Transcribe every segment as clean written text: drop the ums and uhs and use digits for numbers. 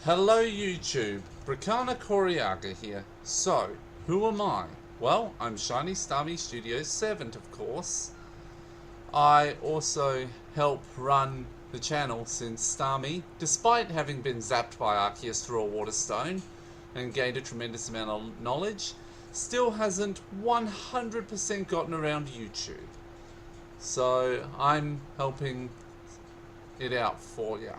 Hello YouTube, Brikana here. So, who am I? Well, I'm Shiny Starmie Studios' servant, of course. I also help run the channel since Starmie, despite having been zapped by Arceus through a water stone and gained a tremendous amount of knowledge, still hasn't 100% gotten around YouTube. So, I'm helping it out for ya.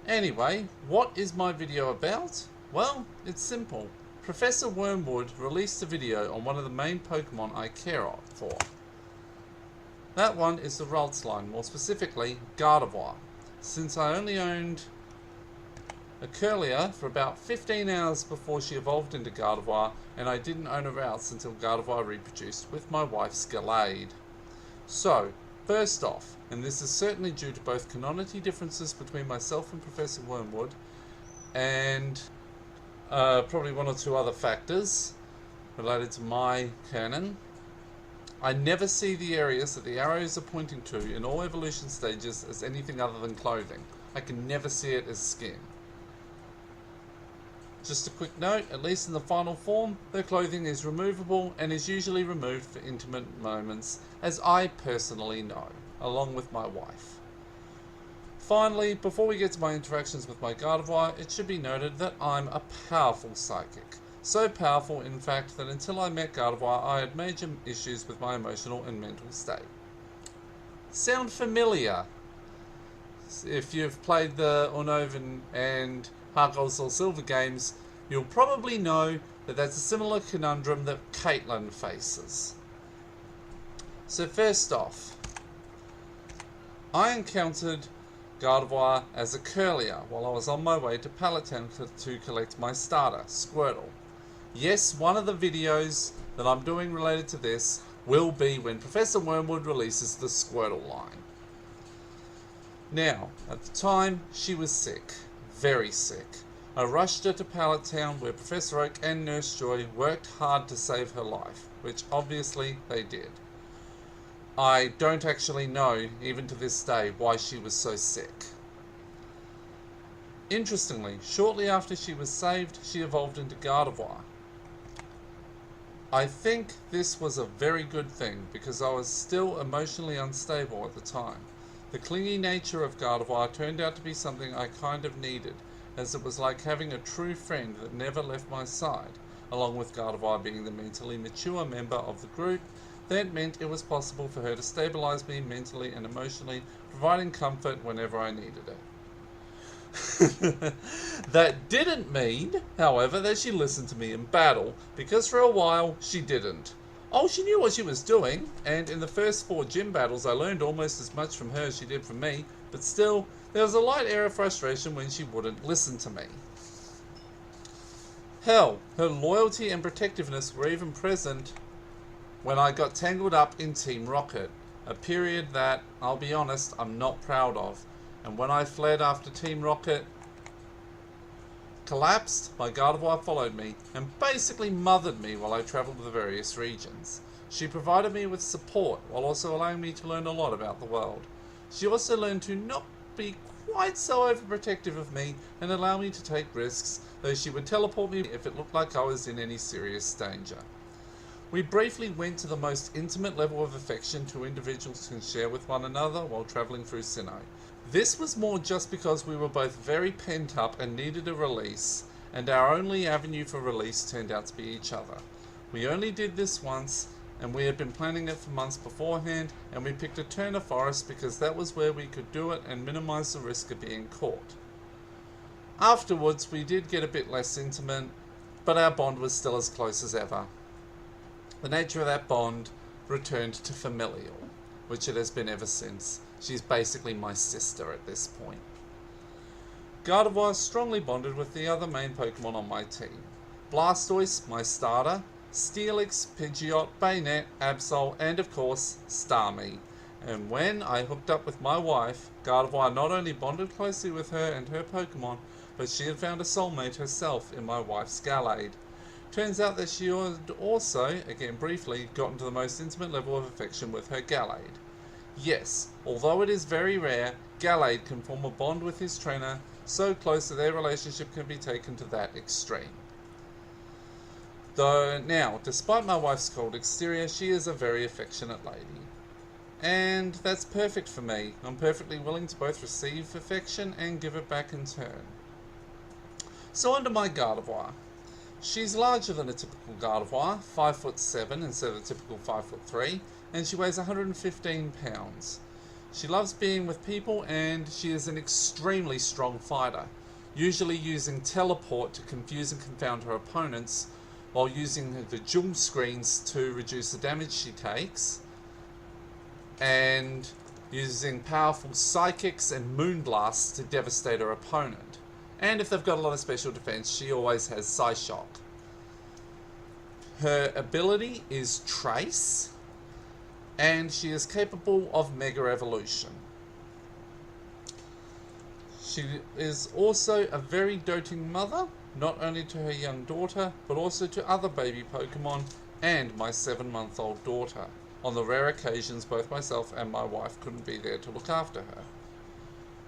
Anyway, what is my video about? Well, it's simple. Professor Wormwood released a video on one of the main Pokemon I care for. That one is the Ralts line, more specifically Gardevoir. Since I only owned a Curlier for about 15 hours before she evolved into Gardevoir, and I didn't own a Ralts until Gardevoir reproduced with my wife's Gallade. So, first off, and this is certainly due to both canonity differences between myself and Professor Wormwood, and probably one or two other factors related to my canon, I never see the areas that the arrows are pointing to in all evolution stages as anything other than clothing. I can never see it as skin. Just a quick note, at least in the final form, their clothing is removable and is usually removed for intimate moments, as I personally know, along with my wife. Finally, before we get to my interactions with my Gardevoir, it should be noted that I'm a powerful psychic. So powerful, in fact, that until I met Gardevoir, I had major issues with my emotional and mental state. Sound familiar? If you've played the Unova and Heart Gold Soul Silver games, you'll probably know that that's a similar conundrum that Caitlin faces. So first off, I encountered Gardevoir as a Curlier while I was on my way to Pallet Town to collect my starter, Squirtle. Yes, one of the videos that I'm doing related to this will be when Professor Wormwood releases the Squirtle line. Now, at the time, she was sick. Very sick. I rushed her to Pallet Town where Professor Oak and Nurse Joy worked hard to save her life, which obviously they did. I don't actually know, even to this day, why she was so sick. Interestingly, shortly after she was saved, she evolved into Gardevoir. I think this was a very good thing because I was still emotionally unstable at the time. The clingy nature of Gardevoir turned out to be something I kind of needed, as it was like having a true friend that never left my side. Along with Gardevoir being the mentally mature member of the group, that meant it was possible for her to stabilize me mentally and emotionally, providing comfort whenever I needed it. That didn't mean, however, that she listened to me in battle, because for a while she didn't. Oh, she knew what she was doing, and in the first 4 gym battles I learned almost as much from her as she did from me, but still, there was a light air of frustration when she wouldn't listen to me. Hell, her loyalty and protectiveness were even present when I got tangled up in Team Rocket, a period that, I'll be honest, I'm not proud of. And when I fled after Team Rocket collapsed, my Gardevoir followed me and basically mothered me while I travelled to the various regions. She provided me with support while also allowing me to learn a lot about the world. She also learned to not be quite so overprotective of me and allow me to take risks, though she would teleport me if it looked like I was in any serious danger. We briefly went to the most intimate level of affection two individuals can share with one another while travelling through Sinnoh. This was more just because we were both very pent up and needed a release, and our only avenue for release turned out to be each other. We only did this once, and we had been planning it for months beforehand, and we picked a Turner Forest because that was where we could do it and minimise the risk of being caught. Afterwards, we did get a bit less intimate, but our bond was still as close as ever. The nature of that bond returned to familial, which it has been ever since. She's basically my sister at this point. Gardevoir strongly bonded with the other main Pokemon on my team. Blastoise, my starter, Steelix, Pidgeot, Bayonet, Absol, and of course, Starmie. And when I hooked up with my wife, Gardevoir not only bonded closely with her and her Pokemon, but she had found a soulmate herself in my wife's Gallade. Turns out that she had also, again briefly, gotten to the most intimate level of affection with her Gallade. Yes, although it is very rare, Gallade can form a bond with his trainer so close that their relationship can be taken to that extreme. Though now, despite my wife's cold exterior, she is a very affectionate lady. And that's perfect for me. I'm perfectly willing to both receive affection and give it back in turn. So onto my Gardevoir. She's larger than a typical Gardevoir, 5'7" instead of a typical 5'3", and she weighs 115 pounds. She loves being with people, and she is an extremely strong fighter, usually using teleport to confuse and confound her opponents, while using the jewel screens to reduce the damage she takes, and using powerful psychics and moonblasts to devastate her opponent. And if they've got a lot of special defense, she always has Psyshock. Her ability is Trace, and she is capable of Mega Evolution. She is also a very doting mother, not only to her young daughter, but also to other baby Pokemon and my 7-month-old daughter, on the rare occasions both myself and my wife couldn't be there to look after her.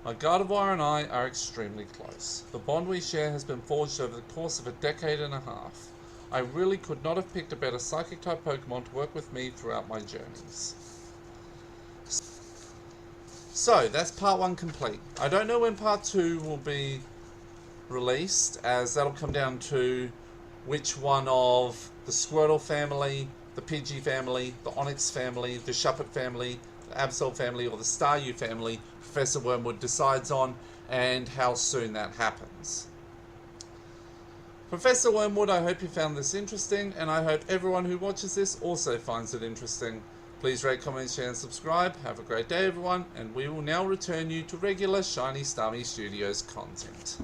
My Gardevoir and I are extremely close. The bond we share has been forged over the course of a decade and a half. I really could not have picked a better Psychic-type Pokemon to work with me throughout my journeys. So, that's part 1 complete. I don't know when part 2 will be released, as that'll come down to which one of the Squirtle family, the Pidgey family, the Onix family, the Shuppet family, the Absol family, or the Staryu family Professor Wormwood decides on, and how soon that happens. Professor Wormwood, I hope you found this interesting, and I hope everyone who watches this also finds it interesting. Please rate, comment, share, and subscribe. Have a great day, everyone, and we will now return you to regular Shiny Starmie Studios content.